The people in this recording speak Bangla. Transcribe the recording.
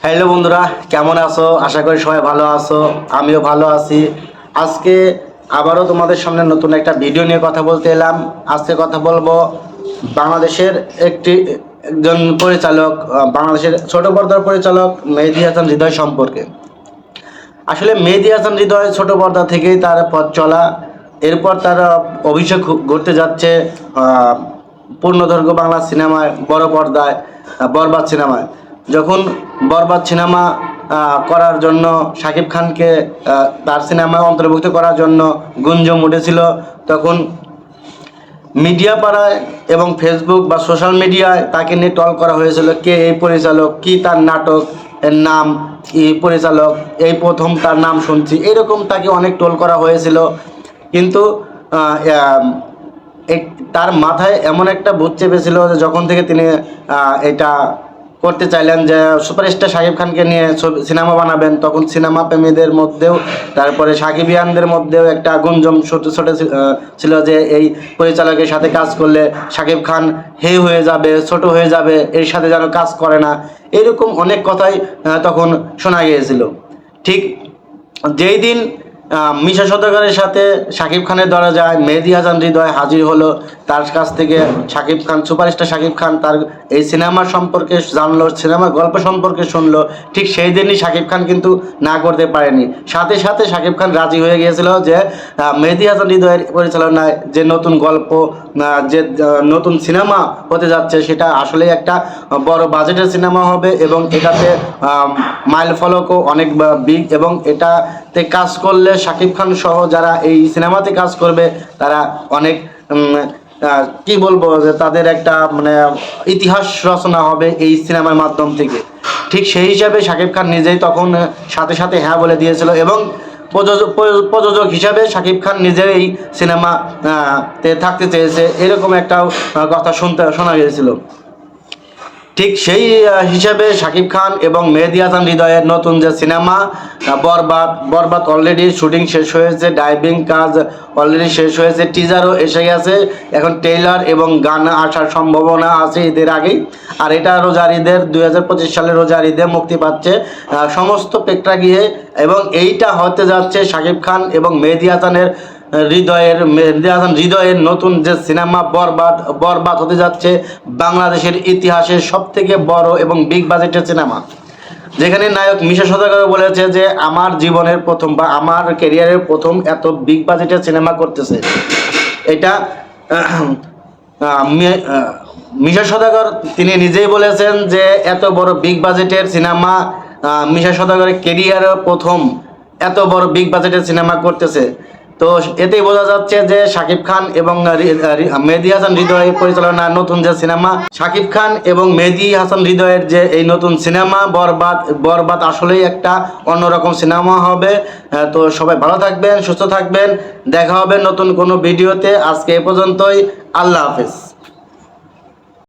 হ্যালো বন্ধুরা, কেমন আছো? আশা করি সবাই ভালো আছো। আমিও ভালো আছি। আজকে আবারও তোমাদের সামনে নতুন একটা ভিডিও নিয়ে কথা বলতে এলাম। আজকে কথা বলবো বাংলাদেশের একজন পরিচালক, বাংলাদেশের ছোট পর্দার পরিচালক মেহেদী হাসান হৃদয় সম্পর্কে। আসলে মেহেদী হাসান হৃদয় ছোট পর্দা থেকেই তার পথ চলা। এরপর তার অভিষেক ঘটতে যাচ্ছে পূর্ণদৈর্ঘ্য বাংলা সিনেমায়, বড় পর্দায়, বরবাদ সিনেমায়। যখন বরবাদ সিনেমা করার জন্য শাকিব খানকে তার সিনেমায় অন্তর্ভুক্ত করার জন্য গুঞ্জন উঠেছিল, তখন মিডিয়া পাড়ায় এবং ফেসবুক বা সোশ্যাল মিডিয়ায় তাকে নিয়ে ট্রল করা হয়েছিল। কে এই পরিচালক, কি তার নাটক এর নাম, এই পরিচালক এই প্রথম তার নাম শুনছি, এরকম তাকে অনেক ট্রল করা হয়েছিল। কিন্তু তার মাথায় এমন একটা ভূত চেপেছিল যে যখন থেকে তিনি এটা করতে চাইলেন যে সুপারস্টার শাকিব খানকে নিয়ে সিনেমা বানাবেন, তখন সিনেমা প্রেমীদের মধ্যেও, তারপরে সাকিবিয়ানদের মধ্যেও একটা গুঞ্জন ছোট ছিল যে এই পরিচালকের সাথে কাজ করলে শাকিব খান হয়ে যাবে, ছোট হয়ে যাবে, এর সাথে যেন কাজ করে না, এরকম অনেক কথাই তখন শোনা গিয়েছিল। ঠিক যেই দিন মিশা সওদাগরের সাথে শাকিব খানের দরজায় মেহেদী হাসান হৃদয় হাজির হলো, তার কাছ থেকে শাকিব খান, সুপারস্টার শাকিব খান তার এই সিনেমার সম্পর্কে জানলো, সিনেমার গল্প সম্পর্কে শুনলো। ঠিক সেই দিনই শাকিব খান কিন্তু না করতে পারেনি, সাথে সাথে শাকিব খান রাজি হয়ে গিয়েছিল যে মেহেদী হাসান হৃদয়ের পরিচালনায় যে নতুন গল্প, যে নতুন সিনেমা হতে যাচ্ছে, সেটা আসলে একটা বড় বাজেটের সিনেমা হবে এবং এটাতে মাইল ফলকও অনেক বিগ, এবং এটাতে কাজ করলে শাকিব খান সহ যারা এই সিনেমাতে কাজ করবে তারা অনেক কি বলবো, যে তাদের একটা ইতিহাস রচনা হবে এই সিনেমার মাধ্যম থেকে। ঠিক সেই হিসাবে শাকিব খান নিজেই তখন সাথে সাথে হ্যাঁ বলে দিয়েছিল, এবং প্রযোজক হিসাবে শাকিব খান নিজেই এই সিনেমা তে থাকতে চেয়েছে, এরকম একটা কথা শোনা গিয়েছিল। ঠিক সেই হিসাবে শাকিব খান এবং মেহেদী হাসান হৃদয়ের নতুন যে সিনেমা বরবাদ অলরেডি শুটিং শেষ হয়েছে, ডাইভিং কাজ অলরেডি শেষ হয়েছে, টিজারও এসে গেছে, এখন ট্রেইলার এবং গান আসার সম্ভাবনা আছে ঈদের আগেই। আর এটা রোজার ঈদের 2025 সালের রোজার ঈদে মুক্তি পাচ্ছে সমস্ত প্রেক্ষাগৃহে, এবং এইটা হতে যাচ্ছে শাকিব খান এবং মেহেদী হাসান হৃদয়ের নতুন যে সিনেমা বরবাদ হতে যাচ্ছে বাংলাদেশের ইতিহাসের সবথেকে বড় এবং বিগ বাজেটের সিনেমা, যেখানে নায়ক মিশা সওদাগর বলেছে যে আমার জীবনের প্রথম বা আমার ক্যারিয়ারের প্রথম এত বিগ বাজেটের সিনেমা করতেছে। এটা মিশা সওদাগর তিনি নিজেই বলেছেন যে এত বড় বিগ বাজেটের সিনেমা মিশা সওদাগরের ক্যারিয়ারের প্রথম এত বড় বিগ বাজেটের সিনেমা করতেছে। তো এতেই বোঝা যাচ্ছে যে শাকিব খান এবং মেহেদী হাসান হৃদয়ের পরিচালনার নতুন যে সিনেমা, শাকিব খান এবং মেহেদী হাসান হৃদয়ের যে এই নতুন সিনেমা বরবাদ আসলেই একটা অন্যরকম সিনেমা হবে। তো সবাই ভালো থাকবেন, সুস্থ থাকবেন, দেখা হবে নতুন কোনো ভিডিওতে। আজকে এ পর্যন্তই, আল্লাহ হাফেজ।